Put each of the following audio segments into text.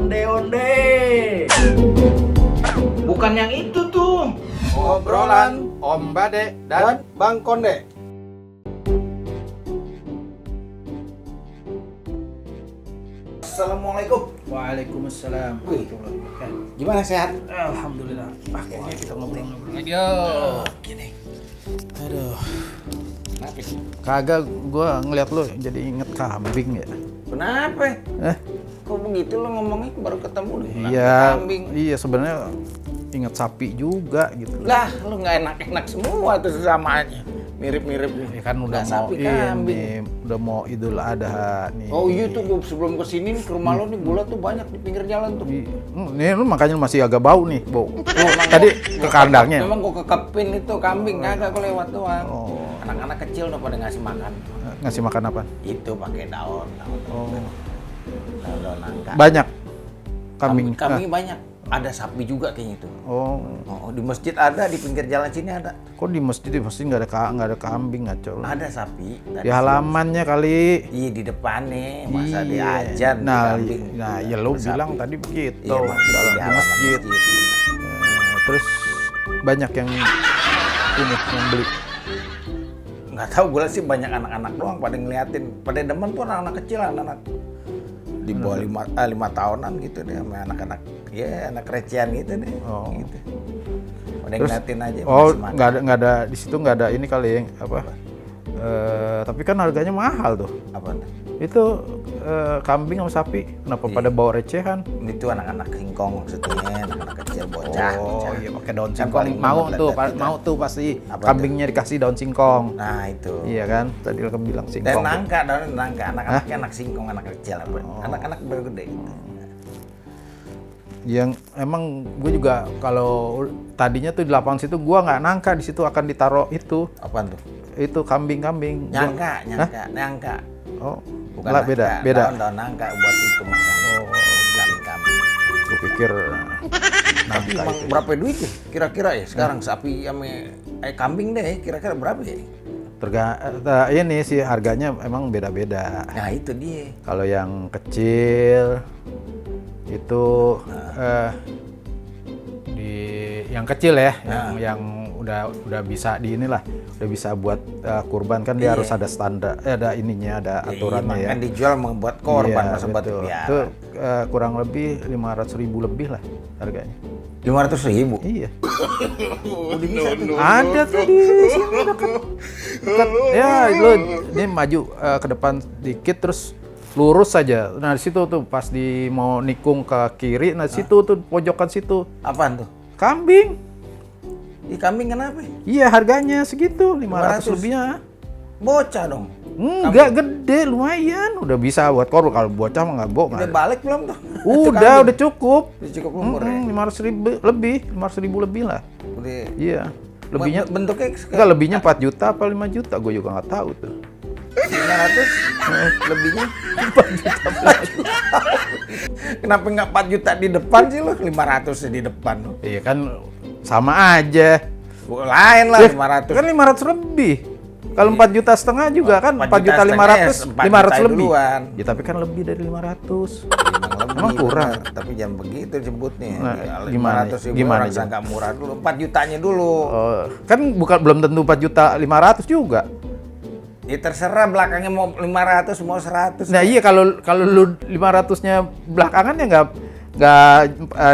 Onde-onde. Bukan yang itu tuh. Obrolan Om Bade dan Bang Konde. Assalamualaikum. Waalaikumsalam. Wih, gimana sehat? Alhamdulillah. Akhirnya kita ngobrol-ngobrol lagi. Gini. Aduh. Kenapa sih? Kagak, gua ngeliat lu jadi inget kambing ya. Kenapa? Kok begitu lo ngomongnya baru ketemu deh. Iya. Kambing. Iya sebenarnya inget sapi juga gitu. Lah, lo nggak enak-enak semua tuh samaannya. Mirip-mirip. Ya kan udah Nggak mau sapi, kambing. udah mau Idul Adha nih. Oh iya tuh, gua sebelum kesini nih, ke rumah lo nih bola tuh banyak di pinggir jalan tuh. Nih lu makanya masih agak bau nih, bau. Tadi ke kandangnya. Memang gua kekepin itu kambing, kagak gua lewat doang. Oh, Anak-anak kecil udah pada ngasih makan. ngasih makan apa? Itu pakai daun. Oh. Daun nangka. Banyak kambing. Kambing banyak. Ada sapi juga kayaknya itu. Oh, Oh, di masjid ada, di pinggir jalan sini ada. kok di masjid nggak ada kambing ngaco. Ada sapi. Tadi Di halamannya kali. Iya di depan nih, masa Iya. di ajan Nah, kambing. ya lu Sapi. bilang tadi begitu. Iya, maksudnya di di halaman masjid. Terus banyak yang ini yang beli. Nggak tahu, gue sih banyak anak-anak doang pada ngeliatin. Pada demen tuh anak-anak kecil, anak-anak di bawah 5 tahunan gitu deh, sama anak-anak ya anak recehan gitu deh. Oh. Gitu. Pada Terus, ngeliatin aja. oh, masih makan. nggak ada di situ nggak ada ini kali yang apa? Tapi kan harganya mahal tuh. Apa tuh? Itu kambing sama sapi, kenapa Iya. pada bawa recehan? Itu anak-anak singkong maksudnya, anak-anak kecil bocah. Oh, iya pakai daun Kan singkong. paling Mau bener tuh, lihat-lihat. mau tuh pasti Apa kambingnya dikasih daun singkong. Nah itu. Iya kan? Tadi lo kan bilang Dan singkong. nangka, daun nangka, anak-anaknya anak singkong, anak kecil, Oh. anak-anak baru gede. Yang emang gue juga kalau tadinya tuh di lapangan situ gue nggak nangka di situ akan ditaruh Apaan tuh? itu kambing-kambing. Nyangka, nyangka. Oh, Bukan lah, nangka, beda. Daun nangka buat itu makan. Kambing. Gue pikir Tapi nangka emang itu. berapa duit ya? Kira-kira ya sekarang sapi sama kambing deh, kira-kira berapa ya? Ini sih harganya emang beda-beda. Nah itu dia. Kalau yang kecil itu di yang kecil ya, yang udah bisa di inilah, udah bisa buat kurban kan dia Iya. harus ada standar, ada ininya, ada aturannya ya. Kan dijual membuat korban, Iya, masa buat betul. dipiara. Itu kurang lebih 500.000 lebih lah harganya. 500.000. Iya. Udah bisa tuh. Ada tuh di sini dekat. Ya, lu ini maju ke depan dikit terus lurus saja. Nah, di situ tuh pas mau nikung ke kiri, nah situ tuh pojokan situ. Apaan tuh? Kambing. Kambing kenapa? Iya, harganya segitu, 500 lebihnya. Bocah dong. Enggak gede, lumayan. Udah bisa buat korban. Kalau bocah mah nggak Udah nggak. balik belum tuh? Udah cukup. Udah cukup umur ya? 500.000 lebih lah. Udah. Iya. Lebihnya Bentuknya enggak, lebihnya 4 juta apa 5 juta, gue juga nggak tahu tuh. 500 lebihnya 4 juta. Kenapa nggak 4 juta di depan sih lo? 500 di depan lo. Iya kan sama aja. Lain lah Ya, 500. Kan 500 lebih. Kalau 4 juta setengah juga kan 4 juta 500, 500 lebih. Duluan. Ya tapi kan lebih dari 500. Emang Emang kurang. bener. Tapi jangan begitu sebutnya. Nah, Ya, gimana? 500.000 Gimana orang itu? nggak murah dulu. 4 jutanya dulu. Oh, kan belum tentu 4 juta 500 juga. Ya terserah belakangnya mau 500 mau 100. Nah iya kalau lu 500-nya belakangan ya nggak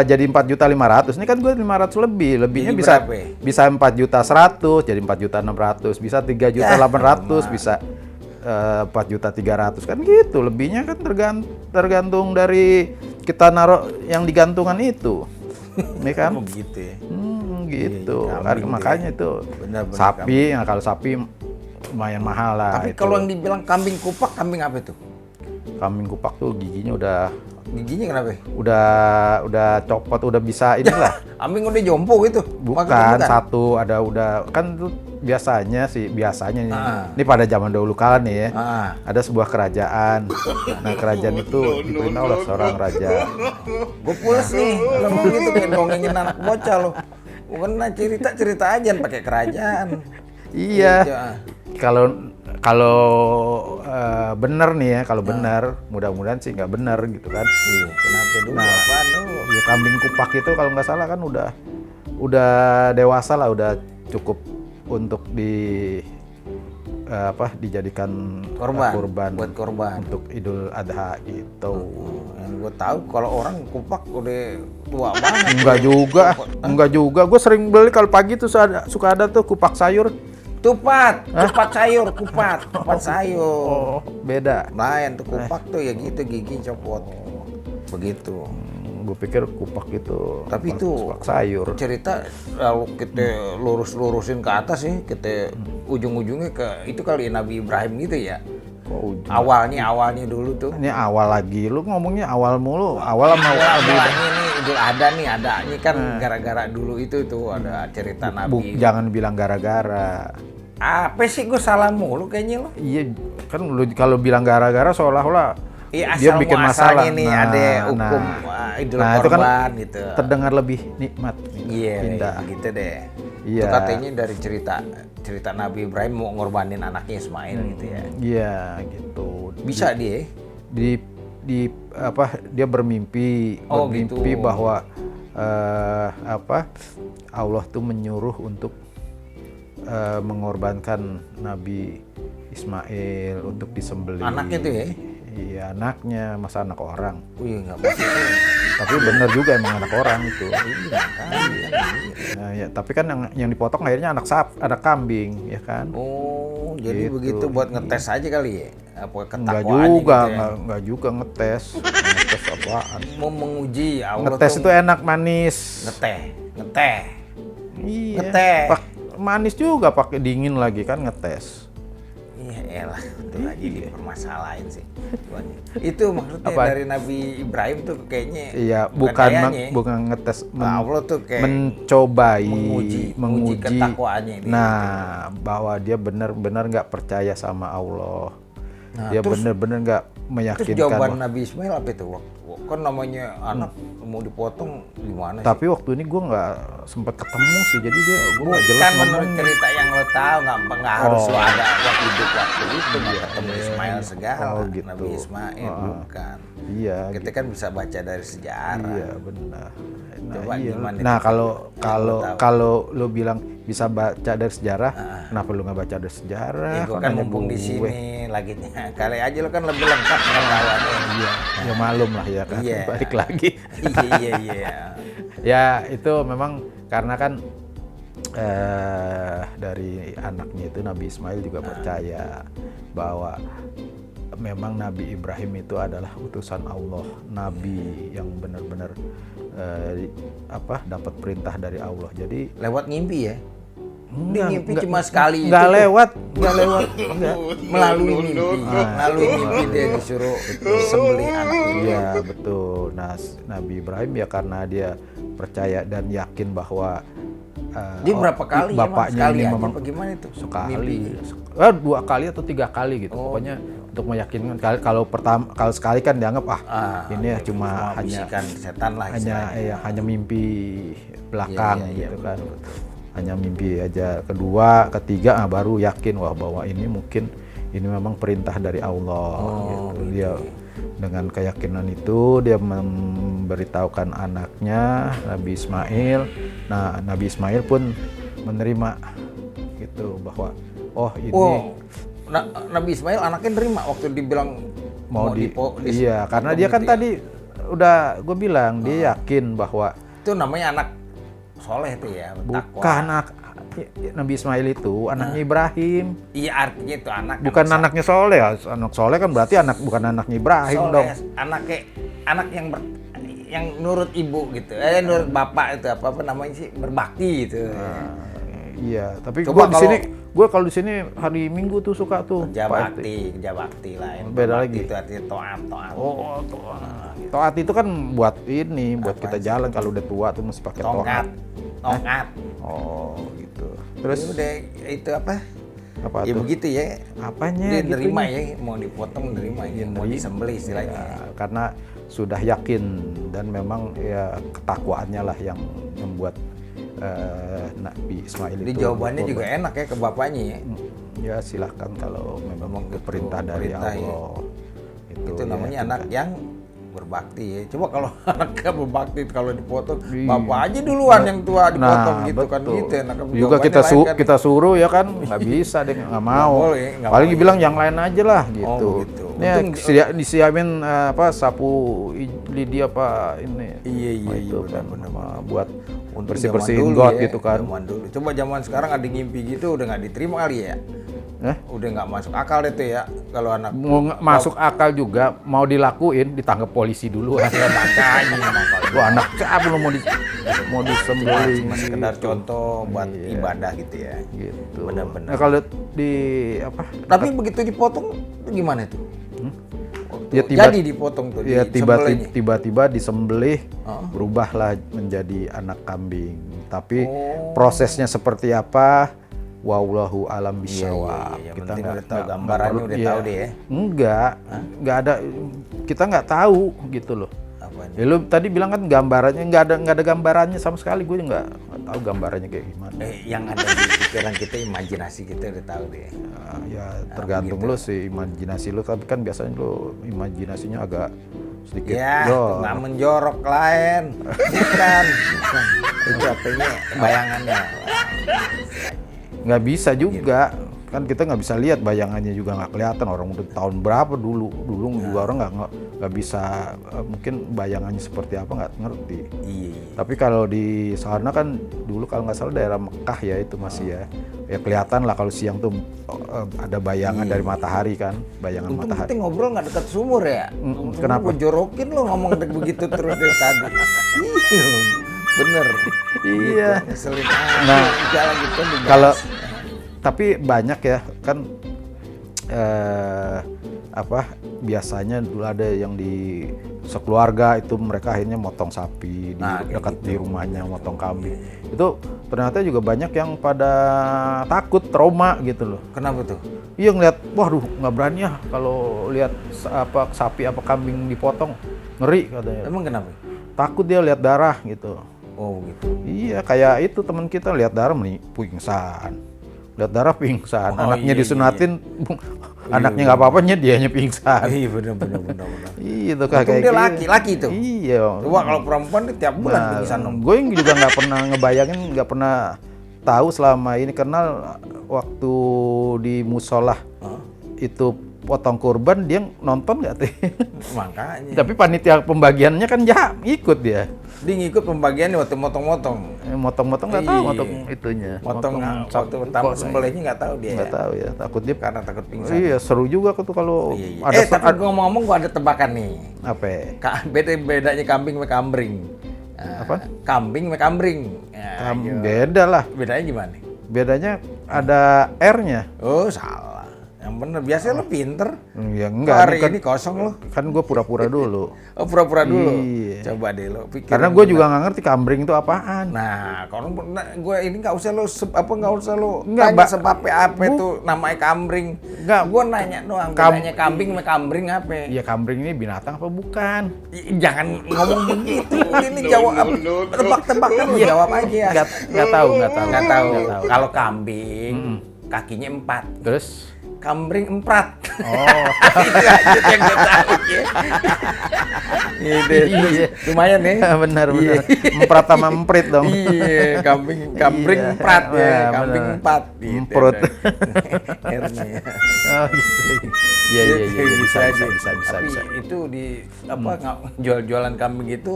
jadi 4 juta 500. Ini kan gue 500 lebih. Lebihnya Jadi bisa berapa ya? bisa 4 juta 100, jadi 4 juta 600, bisa 3 juta Ya, 800, lumayan. bisa 4 juta 300 kan gitu. Lebihnya kan tergantung dari kita naruh yang digantungan itu. Ini kan? Oh, begitu ya. Gitu. Iya, kambing Makanya dia. itu Benar-benar sapi, nah kalau sapi lumayan mahal lah. Tapi itu. kalau yang dibilang kambing kupak, kambing apa itu? Kambing kupak tuh giginya udah Giginya kenapa? udah copot, udah bisa inilah. Kambing udah jompo gitu? Bukan Maksudnya satu ada udah kan tuh biasanya nih. Ah. Ini pada zaman dahulu kala nih ya. Ah. Ada sebuah kerajaan. Nah, kerajaan itu diperintah oleh seorang raja. Gue pules nih, lo mau gitu kayak dongengin anak bocah lo. Bukan cerita aja pakai kerajaan. Iya. Gitu, ah. Kalau kalau benar nih ya, kalau benar, mudah-mudahan sih nggak benar gitu kan. Iya, kenapa dulu? Nah, Apaan dulu? Ya kambing kupak itu kalau nggak salah kan udah dewasa lah, udah cukup untuk dijadikan Korban, buat korban. untuk Idul Adha gitu. Yang gue tahu kalau orang kupak udah tua banget. Enggak juga. Gue sering beli kalau pagi tuh suka ada tuh kupak sayur. Kupat sayur, kupat sayur. Oh, beda. Lain tuh kupak tuh ya gitu, gigi copot. Begitu. Gue pikir kupak itu Tapi itu kupak sayur. cerita lalu kita lurus-lurusin ke atas sih, kita ujung-ujungnya ke itu kali Nabi Ibrahim gitu ya. Oh, Awalnya dulu tuh. ini awal lagi. Lu ngomongnya awal mulu. Awal sama Nabi Ibrahim. Ini Idul Adha nih, adanya kan gara-gara dulu itu tuh ada cerita Nabi. Jangan bilang gara-gara. Apa sih gue salah mulu kayaknya lo? Iya, kan lu kalau bilang gara-gara seolah-olah Iya, dia asal bikin muasalnya masalah. nih ada hukum Idul itu kan Korban gitu. terdengar lebih nikmat. Iya, Indah. gitu deh. Iya. Itu katanya dari cerita Nabi Ibrahim mau ngorbanin anaknya Ismail gitu ya. Iya, gitu. Bisa dia. Dia bermimpi gitu. bahwa Allah tuh menyuruh untuk mengorbankan Nabi Ismail untuk disembelih. Anaknya tuh ya? Iya, anaknya, masa anak orang. Wih, nggak maksudnya. Tapi bener juga emang anak orang itu. Iya, kan? Nah, ya, tapi kan yang dipotong akhirnya anak kambing, ya kan? Oh, jadi Gitu. begitu buat ngetes aja kali ya? Apa Enggak ketakwaannya juga, gitu ya? enggak juga ngetes. Ngetes apaan? Mau menguji Allah Ngetes tuh itu enak manis. ngeteh. Iya. Ngeteh. Manis juga pakai dingin lagi kan ngetes. Iya elah, itu aja dipermasalahin sih. Itu maksudnya Apa? dari Nabi Ibrahim tuh kayaknya. Iya, kayaknya, bukan ngetes, Allah tuh kayak mencobai, menguji ketakwaannya dia. Nah, bahwa dia benar-benar nggak percaya sama Allah. Nah, Dia terus- benar-benar nggak Terus meyakinkan. jawaban bahwa- Nabi Ismail apa itu? Kan namanya anak mau dipotong gimana sih? Tapi waktu ini gue nggak sempat ketemu sih, jadi gue nggak jelas Kan menurut ngomongnya. cerita yang lo tahu nggak harus Oh. lo ada waktu itu nggak ketemu Ismail segala. Oh, gitu. Nabi Ismail bukan. Iya. Kita kan bisa baca dari sejarah. Iya benar. Nah, Coba iya. gimana Nah, itu? kalau lo bilang bisa baca dari sejarah, kenapa lo nggak baca dari sejarah? Ya, gue Kok kan nanya mumpung di gue? sini lagi kali aja lo kan lebih lengkap pengetahuannya. Iya, ya malum lah ya kan. Iya. Balik lagi. Iya. Ya itu memang karena kan dari anaknya itu Nabi Ismail juga percaya bahwa memang Nabi Ibrahim itu adalah utusan Allah, Nabi yang benar-benar dapat perintah dari Allah. Jadi Lewat ngimpi ya? Dia enggak, ngimpi enggak, cuma sekali nggak itu. lewat, Enggak. Melalui mimpi dia disuruh sembelih anaknya. Iya betul. Nah Nabi Ibrahim ya karena dia percaya dan yakin bahwa Dia berapa kali ya? bapaknya Sekali ini aja memang apa gimana itu? sekali, Mimpi. 2 kali atau 3 kali gitu. Pokoknya untuk meyakinkan kalau sekali kan dianggap ini ya cuma hanya bisikan setan lah istilahnya. hanya mimpi belakang Iya, gitu kan. Hanya mimpi aja. Kedua, ketiga baru yakin bahwa ini mungkin ini memang perintah dari Allah gitu. Dia dengan keyakinan itu dia memberitahukan anaknya Nabi Ismail. Nah, Nabi Ismail pun menerima gitu bahwa ini Nabi Ismail anaknya nerima waktu dibilang iya, karena dia kan tadi udah gue bilang dia yakin bahwa itu namanya anak soleh tuh ya, bertakwa. bukan Nabi Ismail itu anaknya Ibrahim. Iya, artinya itu anak Bukan anaknya Soleh ya. Anak Soleh kan berarti bukan anaknya Ibrahim soleh, dong. anak yang nurut ibu gitu. Nurut bapak itu apa namanya sih? Berbakti gitu. Iya, tapi Coba gue kalau di sini hari Minggu tuh suka tuh. Kerja Pak RT. bakti lah. Beda Berbakti lagi. itu artinya toat. Oh, toat itu kan buat kita jalan kalau udah tua tuh mesti pakai toat. Tongkat. Oh, gitu. Terus Udah itu apa? apa Ya tuh? begitu ya. Apanya Dia gitu nerima ya? ya, mau dipotong nerima ya, mau nerima. disembelih istilahnya. Ya, karena sudah yakin dan memang ya ketakwaannya lah yang membuat Nabi Ismail Jadi itu jawabannya juga enak ya ke bapaknya ya. Ya silahkan kalau memang gitu, perintah dari perintah, ya. Allah. Itu ya, namanya kita- anak yang berbakti ya. Coba kalau anaknya berbakti kalau dipotong, Iya. bapak aja duluan yang tua dipotong gitu kan betul. gitu. Anak Juga jawabannya lain kan. kita suruh ya kan nggak bisa deh, nggak mau. boleh, nggak Paling boleh. bilang yang lain aja lah gitu. begitu. Ini Untung- disiapin sapu lidi apa ini. Iya, itu kan benar-benar. buat Untuk bersih-bersihin zaman dulu got ya, gitu kan. Zaman dulu. Coba zaman sekarang ada ngimpi gitu udah nggak diterima kali ya. Udah nggak masuk akal deh tuh ya kalau anak Mau masuk akal juga, mau dilakuin ditangkap polisi dulu. ya makanya Wah anak siapa lu mau disembelih cuma sekedar gitu. contoh buat Iya. ibadah gitu ya. Gitu. Benar-benar. Nah, kalau di apa? Tapi begitu dipotong gimana tuh? Ya, Jadi dipotong tuh Ya disembelihnya? tiba-tiba disembelih, Oh. berubahlah menjadi anak kambing. Tapi Oh. prosesnya seperti apa? Wallahu alam bisawab. Iya, Kita penting nggak udah tahu nggak gambarannya, perlu- udah iya. tahu deh ya. Nggak ada. Kita nggak tahu gitu loh. Apanya? Ya lu tadi bilang kan gambarannya nggak ada gambarannya sama sekali. Gue nggak tahu gambarannya kayak gimana. Yang ada di pikiran kita, imajinasi kita udah tahu deh. Ya tergantung begitu. lu sih imajinasi lu. Tapi kan biasanya lu imajinasinya agak sedikit Ya, jor. nggak menjorok lain. Bukan. Itu apanya bayangannya. Nggak bisa juga kan kita nggak bisa lihat bayangannya juga nggak kelihatan orang udah tahun berapa dulu juga orang nggak bisa mungkin bayangannya seperti apa nggak ngerti. Iya. Tapi kalau di sana kan dulu kalau nggak salah daerah Mekah ya itu masih ya kelihatan lah kalau siang tuh ada bayangan dari matahari kan, bayangan Untung matahari. kita ngobrol nggak dekat sumur ya. Kenapa? Gue jorokin lo ngomong begitu terus dari tadi. Iya, bener. Iya. Gitu, ngeselin aja. Nah, jalan gitu dibahas. Kalau tapi banyak ya kan apa biasanya dulu ada yang di sekeluarga itu mereka akhirnya motong sapi di Nah, kayak dekat gitu. di rumahnya motong kambing. Itu ternyata juga banyak yang pada takut trauma gitu loh. Kenapa tuh? Iya ngeliat, waduh nggak berani ya kalau lihat apa sapi apa kambing dipotong, ngeri katanya. Emang kenapa? Takut dia lihat darah gitu. Oh gitu. Iya kayak itu teman kita lihat darah pingsan, lihat darah pingsan, Oh, anaknya iya, disunatin, anaknya nggak apa-apanya dianya pingsan. Iya bener. Iya itu Untung kayak dia gitu. laki itu. Iya. Coba kalau perempuan dia tiap bulan Nah, pingsan dong. gue juga nggak pernah ngebayangin, nggak pernah tahu selama ini kenal waktu di musola itu potong kurban dia nonton nggak tuh? Makanya. Tapi panitia pembagiannya kan ikut dia. Dia ngikut pembagiannya waktu motong-motong. Motong-motong nggak tahu Iya. motong itunya. Waktu pertama sembelihnya nggak tahu dia. Nggak tahu ya, takut dia. Karena takut pingsan. Iya seru juga tuh kalau Iya. ada Tapi ngomong-ngomong gua ada tebakan nih. apa? Bedanya kambing sama kambing. Apa? Kambing sama kambing. Ya, ayo. Beda lah. Bedanya gimana? Bedanya ada R-nya. Oh salah. Yang bener. Biasanya lo pinter. Ya Kok enggak, hari kan, ini kosong lo. kan gue pura-pura dulu. Oh pura-pura dulu. Iya. Coba deh lo pikir. Karena gue juga nggak ngerti kambing itu apaan. Nah, kalau gue ini nggak usah lo nggak usah lo Nggak, tanya sebab apa itu namanya kambing. Nggak. Gue nanya doang. Bedanya kambing sama kambing apa? Ya kambing ini binatang apa bukan? Jangan ngomong begitu. Ini jawab tebak-tebakan lo jawab aja. Nggak tahu. Nggak tahu. Kalau kambing kakinya 4. Terus? Kambing 4. Oh. Itu aja yang gue tahu ya. Iya. Lumayan nih. Benar. Emprat sama emprit dong. Iya, kambing Iya. emprat ya, Wah, kambing benar. 4 gitu. Emprut. R-nya ya. Oh gitu. Iya bisa. Tapi itu di apa jual-jualan kambing itu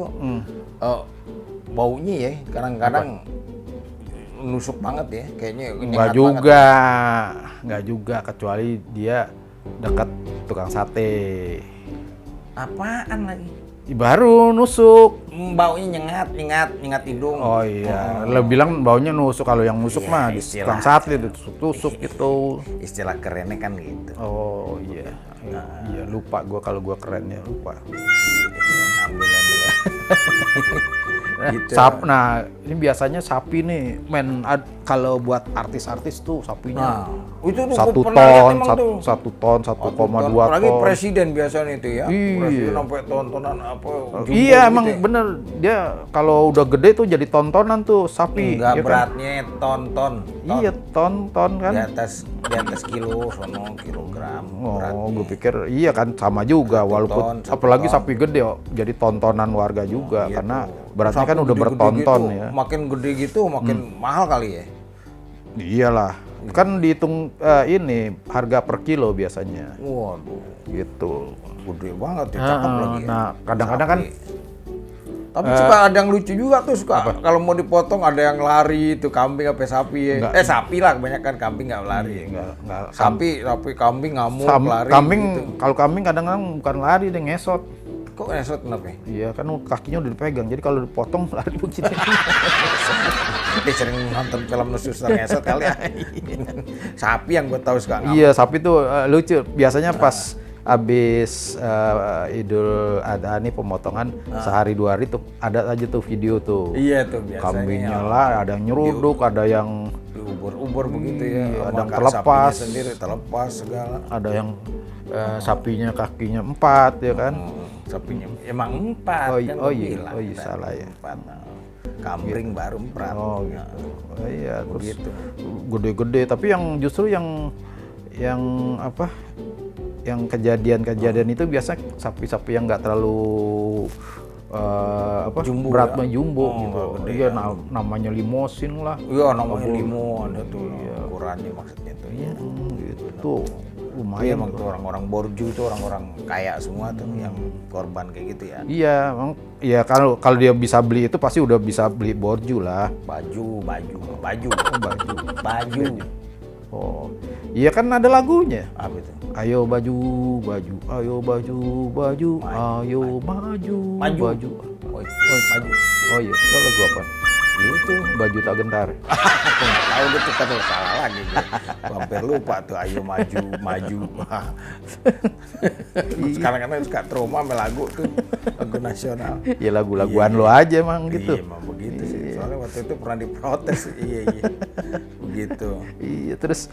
baunya ya kadang-kadang nusuk banget ya, kayaknya nyengat Nggak juga kecuali dia dekat tukang sate. Apaan lagi? Baru nusuk. Baunya nyengat hidung. Oh iya, lo bilang baunya nusuk. Kalau yang nusuk Iya, mah di istilah. tukang sate ditusuk-tusuk gitu. Istilah kerennya kan gitu. Oh iya. Iya lupa gua kalau gua kerennya lupa. Ambil. Gitu. Nah, ini biasanya sapi nih, kalau buat artis-artis tuh sapinya Nah, itu tuh 1 gua pernah lihat ton, emang tuh. 1 ton, 1,2 Apalagi ton. presiden biasanya itu ya. Iya. Presiden sampai tontonan apa jumbo Iya gitu emang ya. bener, dia kalau udah gede tuh jadi tontonan tuh sapi. Enggak ya kan? beratnya ton. Iya ton kan. Di atas kilo, sono kilogram. Oh, beratnya. gue pikir iya kan sama juga, walaupun ton, 1 apalagi ton. sapi gede jadi tontonan warga juga Iya karena tuh. beratnya kan Sapi udah gede-gede bertonton gitu, ya. Makin gede gitu makin mahal kali ya. Iyalah, kan dihitung ini harga per kilo biasanya, Waduh, gitu. gede banget ya, cakep lagi ya. Nah, kadang-kadang kan Sapi. Tapi suka ada yang lucu juga tuh, suka kalau mau dipotong ada yang lari itu kambing apa sapi ya. Enggak. Sapi lah, kebanyakan kambing nggak lari. nggak Sapi kambing ngamuk lari kambing gitu. kalau kambing kadang-kadang bukan lari, dia ngesot. Kok esot kenapa? Iya kan kakinya udah dipegang, jadi kalau dipotong lari begini. Sering nonton film Suster ngesot kali ya. Sapi yang gue tahu suka ngamuk. Iya, sapi tuh lucu. Biasanya pas habis Idul Adha nih pemotongan sehari 2 hari tuh ada aja tuh video tuh. Iya tuh biasanya. Kambingnya lah, ada yang nyeruduk, ada yang Diubur-ubur begitu ya. Iya, sama ada yang sapinya terlepas. sendiri terlepas segala. ada yang sapinya kakinya 4 ya kan. Sapinya emang 4 Oh, kan oh gua iya, bilang oh iya, tadi, salah ya. 4. Kambing baru 4. Oh gitu. Iya, terus Begitu. gede-gede, tapi yang justru yang apa? Yang kejadian-kejadian itu biasa sapi-sapi yang nggak terlalu apa Jumbo beratnya ya? jumbo Oh, gitu. nggak gede Iya, ya. namanya limosin lah. Iya namanya limo ada tuh ukurannya maksudnya tuh. Iya, gitu. Iya Lumayan. emang tuh orang-orang borju tuh orang-orang kaya semua tuh yang korban kayak gitu ya. Iya, emang iya kalau dia bisa beli itu pasti udah bisa beli borju lah. Baju. Oh. Iya kan ada lagunya. Apa itu? Ayo baju, ayo baju, ayo maju. Maju. Oh, maju. Oh iya, itu lagu apa? Itu. Baju tak gentar. Aku nggak tahu gitu kan salah lagi. Gua hampir lupa tuh ayo maju. Sekarang kan suka trauma sama lagu tuh lagu nasional. Ya lagu-laguan lo aja emang gitu. Iya emang begitu sih. Soalnya waktu itu pernah diprotes. Iya. Begitu. Iya, terus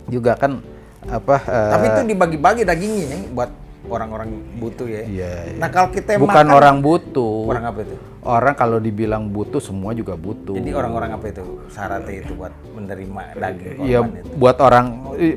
juga kan apa? Tapi itu dibagi-bagi dagingnya nih buat orang-orang butuh ya. Iya. Nah kalau kita bukan makan, orang butuh. orang apa itu? Orang kalau dibilang butuh semua juga butuh. Jadi orang-orang apa itu syaratnya itu buat menerima daging Iya, korban itu? buat orang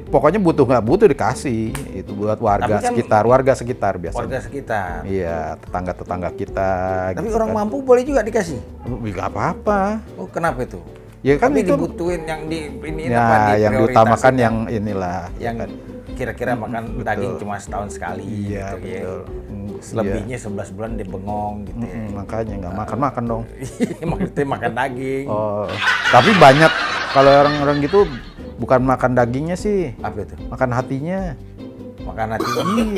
pokoknya butuh nggak butuh dikasih. Itu buat warga Tapi kan sekitar biasanya. Warga sekitar. Iya, tetangga-tetangga kita. Tapi gitu orang kan. mampu boleh juga dikasih. Nggak apa-apa. Oh kenapa itu? Ya kan Tapi itu dibutuhin yang di ini ya apa yang diprioritasin diutamakan yang inilah. yang kira-kira makan daging cuma setahun sekali Iya, gitu betul. ya. Selebihnya 11 bulan dibengong gitu ya. Makanya nggak makan dong. Maksudnya makan daging. Oh, tapi banyak kalau orang-orang gitu bukan makan dagingnya sih, Apa itu? makan hatinya. Makan hati.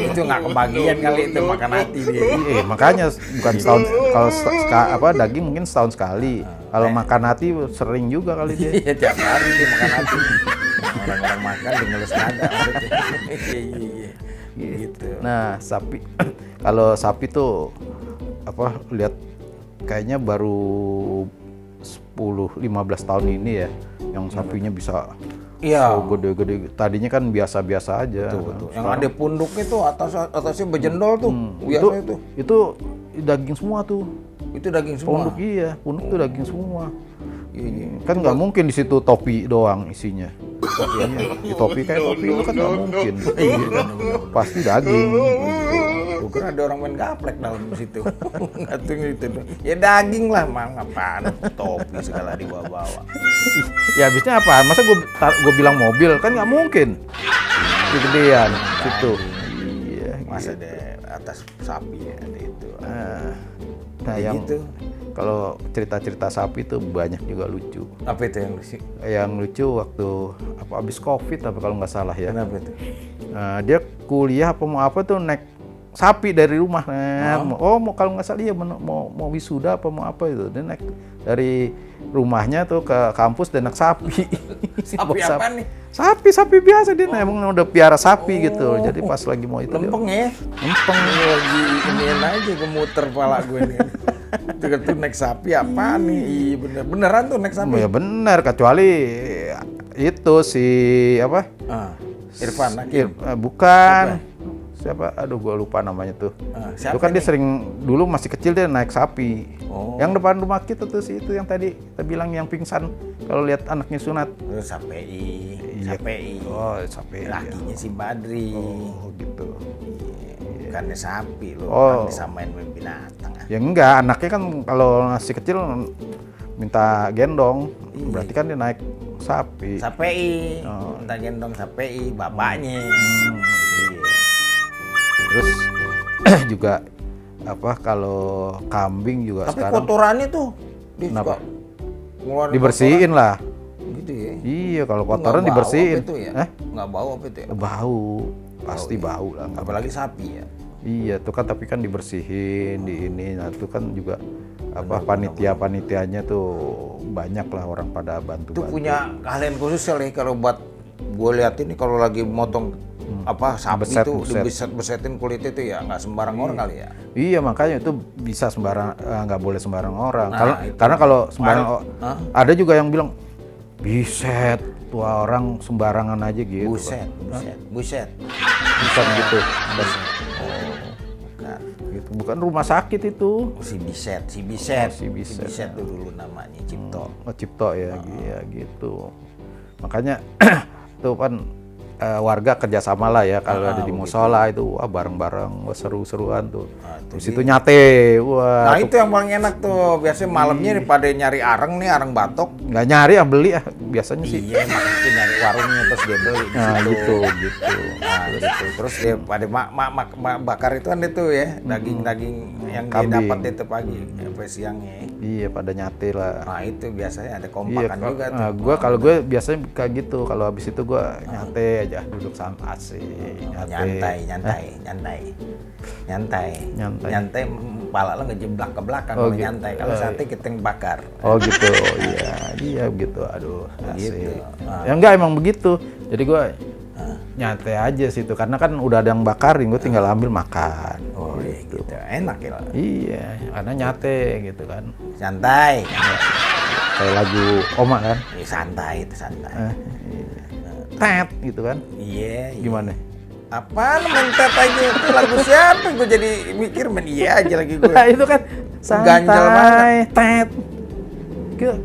Itu nggak kebagian kali itu makan hati dia. Makanya bukan setahun kalau daging mungkin setahun sekali. Kalau makan hati sering juga kali dia. Iya tiap hari dia makan hati. Orang-orang makan di ngelus nada. Iya. Gitu. Nah, kalau sapi tuh apa lihat kayaknya baru 10-15 tahun ini ya yang sapinya bisa Iya. gede-gede. Tadinya kan biasa-biasa aja. Betul. Yang ada punduknya tuh atasnya bejendol tuh. Biasanya tuh. Itu daging semua tuh. Itu daging semua. Punduk iya, punduk tuh daging semua. Iya. Kan nggak mungkin di situ topi doang isinya. Di topi kayak topi itu kan nggak mungkin. Iya kan? Pasti daging. Gue kira ada orang main gaplek dalam situ. Nggak tuh gitu. Ya daging lah, mang apaan topi segala dibawa-bawa. Ya habisnya apa? Masa gue bilang mobil kan nggak mungkin. Gedean situ. Iya. Masa deh atas sapi ya ada itu. Nah Kayak yang gitu. kalau cerita-cerita sapi tuh banyak juga lucu. Apa itu yang lucu? Yang lucu waktu apa abis COVID apa kalau nggak salah ya. Kenapa itu? Dia kuliah apa mau apa tuh naik sapi dari rumah. Mau kalau nggak salah dia mau wisuda apa mau apa itu. Dia naik dari rumahnya tuh ke kampus dan naik sapi. Sapi apa nih? Sapi biasa dia emang udah piara sapi gitu. Jadi pas lagi mau itu Lempeng ya? lempeng. Lagi iniin aja gemuter pala gue nih. Itu naik sapi apa nih? Iya beneran tuh naik sapi. Ya benar, kecuali itu si apa? Irfan Hakim. Bukan. Siapa? Aduh, gua lupa namanya tuh. Itu kan dia sering dulu masih kecil dia naik sapi. Yang depan rumah kita tuh si itu yang tadi kita bilang yang pingsan kalau lihat anaknya sunat. Sapei. Iya. Sapei. Oh, sapi. Lakinya si Badri. Oh, gitu. Bukannya sapi loh, Oh. kan disamain dengan binatang. Ya enggak, anaknya kan kalau masih kecil minta gendong, berarti kan dia naik sapi. Sapei. Minta gendong Sapei, bapaknya. Iya. Terus juga apa kalau kambing juga Tapi sekarang kotorannya tuh dia Kenapa? suka ngeluarin dibersihin lah. kotoran gitu ya. Iya, kalau Itu kotoran nggak bau dibersihin. apa itu ya? Nggak bau apa itu ya? Bau, pasti Bau, iya. bau lah. nggak Apalagi sapi ya. Iya, tuh kan tapi kan dibersihin di ini. Nah, itu kan juga apa panitia-panitianya tuh banyak lah orang pada bantu. Itu punya keahlian khusus kali kalau buat gue lihat ini kalau lagi motong apa sapi Beset, itu beset. besetin kulit itu ya nggak sembarang orang kali ya. Iya, makanya itu bisa sembarang nggak boleh sembarang orang. Nah, Karena kalau sembarang Hah? ada juga yang bilang biset tua orang sembarangan aja gitu. Buset. Bukan gitu. Bukan. Gitu. Bukan rumah sakit itu. Si Biset. Si Biset. Itu dulu namanya Cipto. Cipto ya, iya gitu. Makanya tuh kan warga kerjasama lah ya kalau ada di musola itu wah bareng-bareng wah seru-seruan tuh. Di situ nyate, wah. Nah itu yang paling enak tuh. Biasanya malamnya daripada nyari areng nih, areng batok. Nggak nyari ya beli ya biasanya sih. Iya, maksudnya nyari warungnya terus dia beli di Nah situ. gitu. Nah, gitu. Terus dia pada bakar itu kan itu ya, daging-daging yang dia Kambing. dapat itu pagi sampai siangnya. Iya pada nyate lah. Nah itu biasanya ada Iya, kompakan juga tuh. nah, kalau gue biasanya kayak gitu. Kalau habis itu gue nyate aja, duduk sama AC, Nyantai, kepala lo ngejeblak ke belakang Oh, kalau gitu. nyantai. Kalau sate kita yang bakar. Oh gitu, iya gitu. Aduh, Begitu. asik. Ya enggak emang begitu. Jadi gue nyantai aja situ karena kan udah ada yang bakarin, gue tinggal ambil makan. Oh iya gitu, enak ya. Iya, karena nyate gitu kan. Santai. Kayak lagu Oma kan, Santai itu santai. tet gitu kan. Iya. Gimana? Apaan main tet aja itu lagu siapa? Gue jadi mikir main iya aja lagi gue. Nah itu kan Ganjel santai, tet.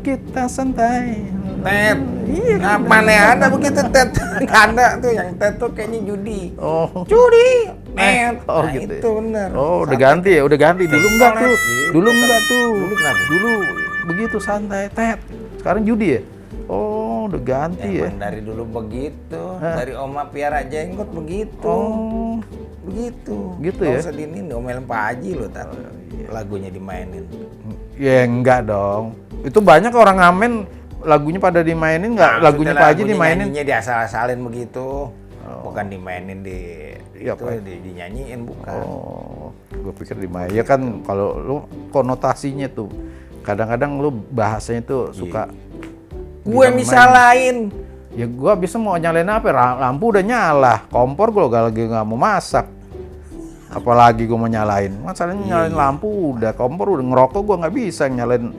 Kita santai. Tet. Iya kan. Mana ada begitu tet? Nggak ada tuh yang tet tuh kayaknya judi. Oh. Judi. Tet. Oh Nah, gitu. itu bener. Oh udah ganti ya, udah ganti. Dulu enggak tuh. Gitu. Dulu enggak tuh. Dulu kenapa? Dulu begitu santai, tet. Sekarang judi ya? Oh, udah ganti ya. Emang dari dulu begitu. Dari oma piara jenggot begitu. Oh, Begitu. Gitu Nggak ya? usah dinin diomelin Pak Haji lo tar. Lagunya dimainin. ya enggak dong. Itu banyak orang ngamen lagunya pada dimainin nggak? Lagunya Pak Haji dimainin. Nyanyinya diasal-asalin begitu. Bukan dimainin Iya, itu Pak. dinyanyiin bukan. Oh, gue pikir dimainin. Ya kan kalau lu konotasinya tuh kadang-kadang lu bahasanya tuh suka Gue bilang misalain. ya gua bisa mau nyalain apa? Lampu udah nyala, kompor gua lagi nggak mau masak. Apalagi gua mau nyalain. Masalahnya nyalain lampu udah, kompor udah, ngerokok gua nggak bisa nyalain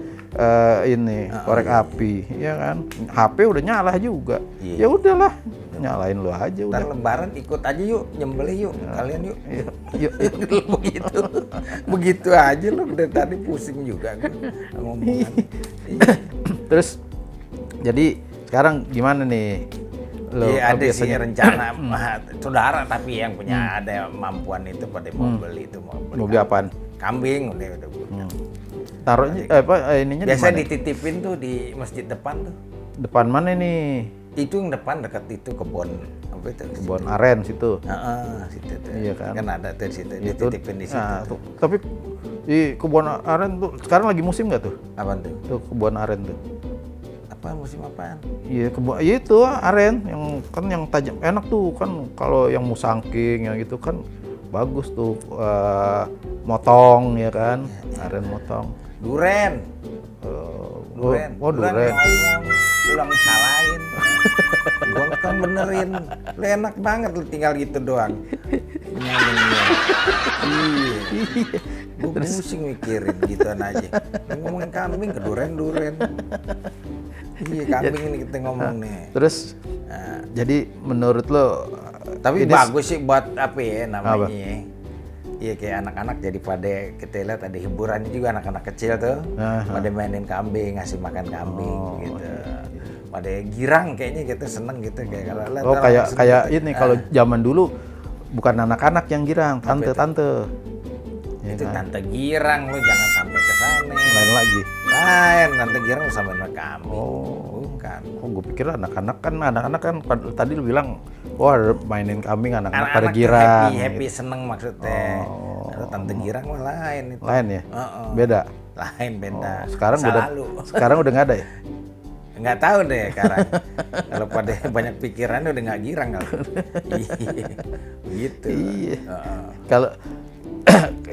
ini korek api, ya kan? HP udah nyala juga. Iya. Ya udahlah, nyalain lu aja udah. Ntar lebaran ikut aja yuk, nyembelih yuk, kalian yuk. Yuk, Begitu. Begitu aja lu udah tadi pusing juga gue ngomongan. Terus jadi sekarang gimana nih? Lo Iya ada sih biasanya rencana saudara tapi yang punya ada kemampuan itu pada mau beli itu mau mau beli apaan? kambing udah punya. Taruhnya ininya di Biasa mana? dititipin tuh di masjid depan tuh. Depan mana nih? Itu yang depan dekat itu kebon apa itu? Kebun aren situ. Situ tuh. Iya kan? Kan ada tuh di situ. Itu, Dititipin di situ. nah, tuh. Tapi di kebun aren tuh sekarang lagi musim nggak tuh? Apaan tuh? Tuh kebun aren tuh. Apa musim apaan? Iya kebun itu aren yang kan yang tajam enak tuh kan kalau yang musangking yang gitu kan bagus tuh motong ya kan aren motong. Duren. Duren. Oh duren. Ngomong, lu lang salahin. Gua kan benerin. Lu enak banget lu tinggal gitu doang. Iya. Gue pusing mikirin gituan aja. Ngomongin kambing ke duren-duren. Iya kambing ini kita ngomong nih. Terus jadi menurut lo Tapi ini bagus sih buat apa ya namanya ya. Iya kayak anak-anak jadi pada kita lihat ada hiburannya juga anak-anak kecil tuh. Pada mainin kambing, ngasih makan kambing gitu. Pada girang kayaknya gitu seneng gitu kayak kalau lihat Oh orang kayak gitu. ini kalau zaman dulu bukan anak-anak yang girang, tante-tante. Ya Itu kan? tante girang lu jangan sampai ke sana. Lain lagi. Lain tante girang lu sampai makan kambing. Oh. Bukan. Oh, gue pikir anak-anak kan tadi lu bilang, wah ada mainin kambing anak-anak pada Anak-anak girang. happy gitu. seneng maksudnya. Oh. Kalau tante girang mah lain itu. Lain ya? Heeh. Beda. Lain beda. Oh, sekarang udah Selalu. sekarang udah nggak ada ya? Nggak tahu deh sekarang. Kalau pada banyak pikiran udah nggak girang kali. Iya. Gitu. Iya. Heeh. Kalau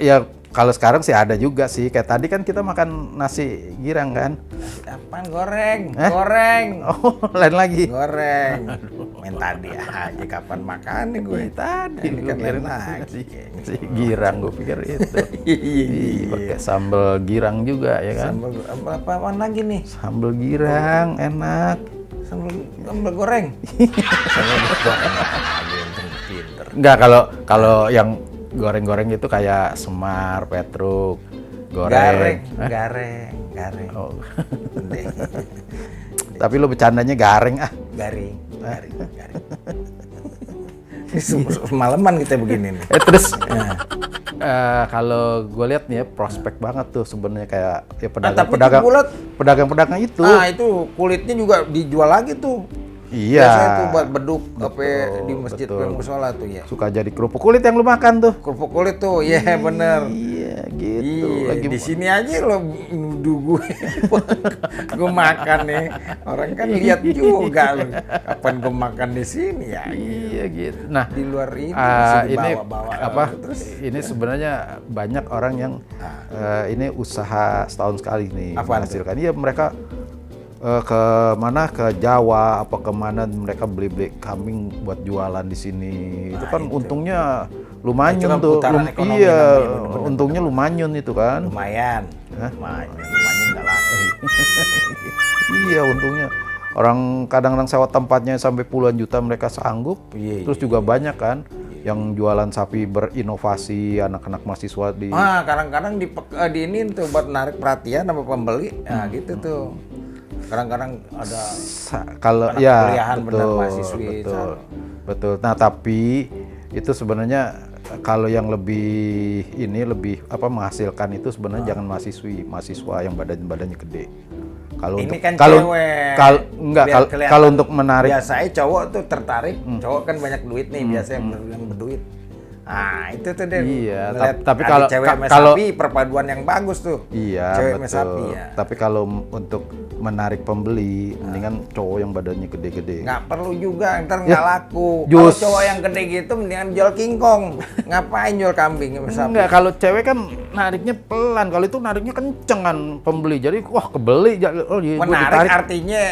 ya kalau sekarang sih ada juga sih. Kayak tadi kan kita makan nasi girang kan? Apaan goreng? Goreng. Oh, lain lagi. Goreng. Main tadi aja kapan makan nih gue. Tadi Ini gue kan lain pikir lagi. si girang gue pikir itu. Iya, pakai sambal girang juga ya kan? Sambal apaan lagi nih? Sambal girang enak. Sambal goreng. Sambal goreng. Pinter. Enggak kalau yang goreng-goreng itu kayak semar, petruk, goreng. Gareng. Oh. Deh. Tapi lo bercandanya gareng ah. Garing. Semalaman kita begini nih. Terus kalau gue lihat nih ya prospek banget tuh sebenarnya kayak ya Tapi itu bulat. pedagang-pedagang itu. Itu kulitnya juga dijual lagi tuh. Iya. Biasanya tuh buat beduk apa di masjid betul. musola tuh ya. Suka jadi kerupuk kulit yang lu makan tuh. Kerupuk kulit tuh, iya bener. Iya gitu. Iya, Lagi di sini aja lo nuduh gue. Gue makan nih. Orang kan lihat juga lo. Kapan gue makan di sini ya. Iya gitu. Nah, Di luar ini masih ini dibawa-bawa. apa? Terus Ini sebenarnya banyak orang yang ini usaha setahun sekali nih Apaan menghasilkan. Iya mereka ke mana ke Jawa apa kemana mereka beli kambing buat jualan di sini. Itu kan untungnya lumayan Itu kan tuh. putaran ekonomi Iya, namanya, bener-bener. untungnya lumayan itu kan. lumayan. Lumayan nggak laku. Iya, untungnya. Orang kadang-kadang sewa tempatnya sampai puluhan juta mereka sanggup. Iya, Terus juga banyak kan yang jualan sapi berinovasi anak-anak mahasiswa di Kadang-kadang di ini tuh buat narik perhatian sama pembeli. Nah, gitu tuh. Kadang-kadang ada kalau anak ya kuliahan bener betul, mahasiswi betul, sana. betul. Nah tapi itu sebenarnya kalau yang lebih menghasilkan itu sebenarnya jangan mahasiswa yang badannya gede. Kalau Ini untuk kan kalau cewek. enggak Biar kelihatan. kalau untuk menarik Biasanya cowok tuh tertarik. Cowok kan banyak duit nih biasanya yang berduit. Nah itu tuh deh. Iya, ngeliat tapi ada kalau- cewek sama kalau- sapi perpaduan yang bagus tuh. iya Cewek sama betul. sapi ya. Tapi kalau untuk menarik pembeli mendingan cowok yang badannya gede-gede. Nggak perlu juga, ntar nggak laku. Kalau Jus. cowok yang gede gitu mendingan jual kingkong. Ngapain jual kambing sama sapi? Enggak, kalau cewek kan nariknya pelan, kalau itu nariknya kenceng kan pembeli. Jadi wah kebeli, oh iya, gua Menarik ditarik. artinya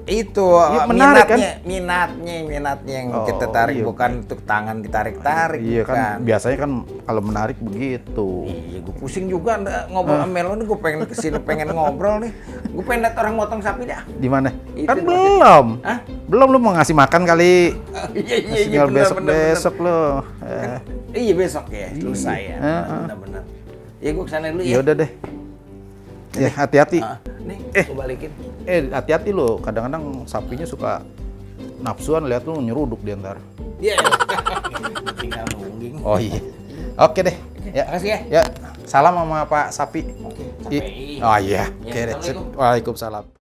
itu Iya, menarik, minatnya yang Oh, kita tarik iya. bukan untuk tangan ditarik-tarik. Iya kan, bukan. biasanya kan kalau menarik begitu. Iya, gue pusing juga ngobrol sama lo nih, gue pengen kesini pengen ngobrol nih. Gue pengen liat orang motong sapi dah. Di mana? Itu Kan tuh. belum. Hah? Belum lu mau ngasih makan kali. Iya Tinggal besok-besok lu. Iya besok ya, lusa ya. Heeh. Bener-bener. Ya gue kesana dulu Ya ya. udah deh. Ya hati-hati. Nih, gue balikin. Hati-hati lo. Kadang-kadang sapinya suka nafsuan lihat lu nyeruduk di antar. Iya. Tinggal nungging. Oh iya. Oke deh. Ya. Makasih ya. Ya. Salam sama Pak Sapi. Oke. Oh iya. Oke deh. Assalamualaikum. Waalaikumsalam.